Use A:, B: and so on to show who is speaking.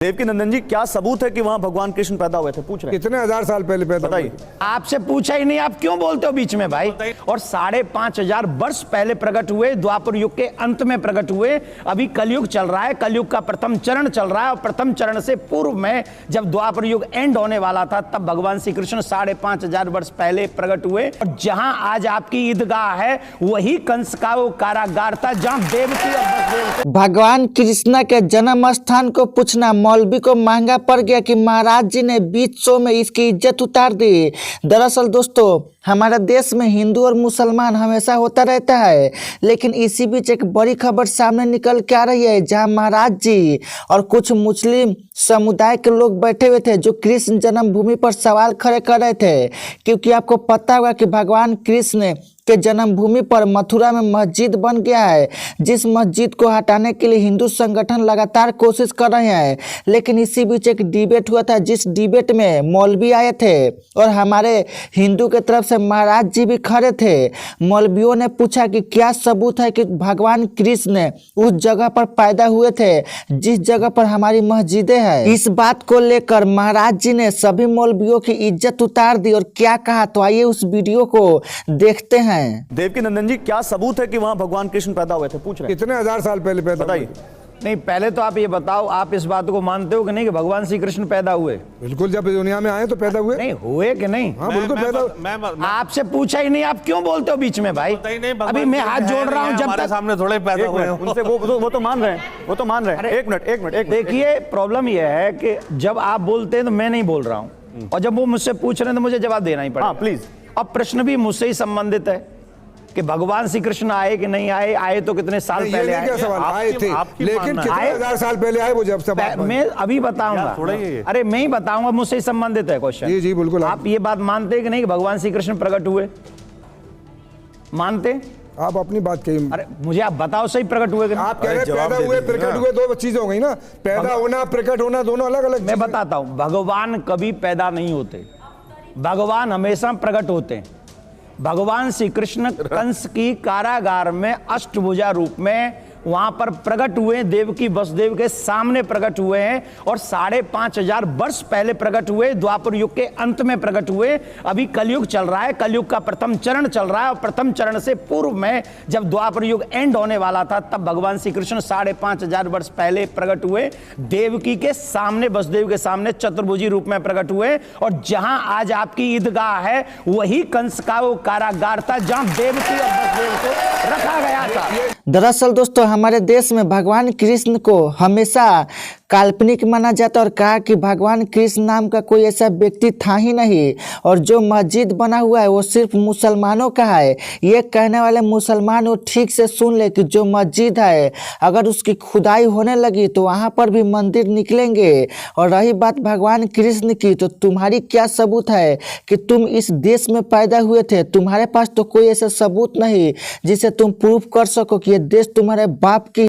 A: देवकी नंदन जी, क्या सबूत है कि वहां भगवान कृष्ण पैदा हुए थे? पूछ रहे हैं।
B: कितने हजार साल पहले पैदा हुए?
A: बताइए।
C: आपसे पूछा ही नहीं, आप क्यों बोलते हो बीच में भाई? और 5,500 वर्ष पहले प्रकट हुए, द्वापर युग के अंत में प्रकट हुए। अभी कलयुग चल रहा है, कलयुग का प्रथम चरण चल रहा है और प्रथम चरण से पूर्व में जब द्वापर युग एंड होने वाला था तब भगवान श्री कृष्ण 5,500 वर्ष पहले प्रकट हुए। और जहां आज आपकी ईदगाह है वही कंस का वो कारागार था जहां देवकी और वसुदेव
D: भगवान कृष्ण के जन्म स्थान को पूछना मौलवी को महंगा पड़ गया कि महाराज जी ने बीच शो में इसकी इज्जत उतार दी। दरअसल दोस्तों, हमारे देश में हिंदू और मुसलमान हमेशा होता रहता है, लेकिन इसी बीच एक बड़ी खबर सामने निकल के आ रही है जहां महाराज जी और कुछ मुस्लिम समुदाय के लोग बैठे हुए थे जो कृष्ण जन्मभूमि पर सवाल खड़े कर रहे थे। क्योंकि आपको पता होगा कि भगवान कृष्ण के जन्मभूमि पर मथुरा में मस्जिद बन गया है, जिस मस्जिद को हटाने के लिए हिंदू संगठन लगातार कोशिश कर रहे हैं। लेकिन इसी बीच एक डिबेट हुआ था, जिस डिबेट में मौलवी आए थे और हमारे हिंदू के तरफ से महाराज जी भी खड़े थे। मौलवियों ने पूछा कि क्या सबूत है कि भगवान कृष्ण उस जगह पर पैदा हुए थे जिस जगह पर हमारी मस्जिदें हैं। इस बात को लेकर महाराज जी ने सभी मौलवियों की इज्जत उतार दी और क्या कहा, तो आइए उस वीडियो को देखते हैं।
A: देवकी नंदन जी, क्या सबूत है कि वहां भगवान कृष्ण पैदा हुए थे? पूछ रहे हैं।
B: कितने हजार साल पहले पैदा हुए?
A: बताइए।
C: नहीं, पहले तो आप ये बताओ, आप इस बात को मानते हो कि नहीं कि भगवान श्री कृष्ण पैदा हुए?
B: बिल्कुल, जब दुनिया में आए तो पैदा हुए।
C: नहीं हुए कि नहीं?
B: हाँ बिल्कुल पैदा हुए।
C: आपसे पूछा ही नहीं, आप क्यों बोलते हो बीच में भाई? अभी मैं हाथ जोड़ रहा हूँ जब तक
E: सामने थोड़े पैदा हुए हैं।
A: उनसे वो तो मान रहे हैं, वो तो मान रहे हैं। एक मिनट।
C: देखिए, प्रॉब्लम यह है कि जब आप बोलते हैं तो मैं नहीं बोल रहा हूँ और जब वो मुझसे पूछ रहे हैं तो मुझे जवाब देना ही पड़ेगा।
A: हाँ प्लीज।
C: अब प्रश्न भी मुझसे ही संबंधित है कि भगवान श्री कृष्ण आए कि नहीं आए। आए तो कितने साल पहले
B: क्या सवाल आए थे, लेकिन कितने हजार साल पहले आए वो जब सब
C: मैं अभी बताऊंगा। अरे मैं ही बताऊंगा, मुझसे ही संबंधित है क्वेश्चन।
B: जी जी बिल्कुल।
C: आप ये बात मानते हैं कि नहीं कि भगवान श्री कृष्ण प्रकट हुए? मानते?
B: आप अपनी बात कही।
C: अरे मुझे आप बताओ, सही प्रकट हुए कि नहीं?
B: आप कह रहे पैदा हुए प्रकट हुए, दो चीजें हो गई ना। पैदा होना प्रकट होना दोनों अलग अलग।
C: मैं बताता हूं, भगवान कभी पैदा नहीं होते, भगवान हमेशा प्रकट होते हैं। भगवान श्री कृष्ण कंस की कारागार में अष्टभुजा रूप में वहां पर प्रकट हुए, देवकी वसुदेव के सामने प्रकट हुए हैं और 5,500 वर्ष पहले प्रकट हुए, द्वापर युग के अंत में प्रकट हुए। अभी कलयुग चल रहा है, कलयुग का प्रथम चरण चल रहा है और प्रथम चरण से पूर्व में जब द्वापर युग एंड होने वाला था तब भगवान श्री कृष्ण 5,500 वर्ष पहले प्रकट हुए, देवकी के सामने, वसुदेव के सामने चतुर्भुजी रूप में प्रकट हुए। और जहां आज आपकी ईदगाह है वही कंस का वो कारागार था जहां देवकी और वसुदेव को रखा गया था।
D: दरअसल दोस्तों, हमारे देश में भगवान कृष्ण को हमेशा काल्पनिक माना जाता और कहा कि भगवान कृष्ण नाम का कोई ऐसा व्यक्ति था ही नहीं और जो मस्जिद बना हुआ है वो सिर्फ मुसलमानों का है। ये कहने वाले मुसलमान वो ठीक से सुन ले कि जो मस्जिद है अगर उसकी खुदाई होने लगी तो वहाँ पर भी मंदिर निकलेंगे। और रही बात भगवान कृष्ण की, तो तुम्हारी क्या सबूत है कि तुम इस देश में पैदा हुए थे? तुम्हारे पास तो कोई ऐसा सबूत नहीं जिसे तुम प्रूफ कर सको कि ये देश तुम्हारे बाप की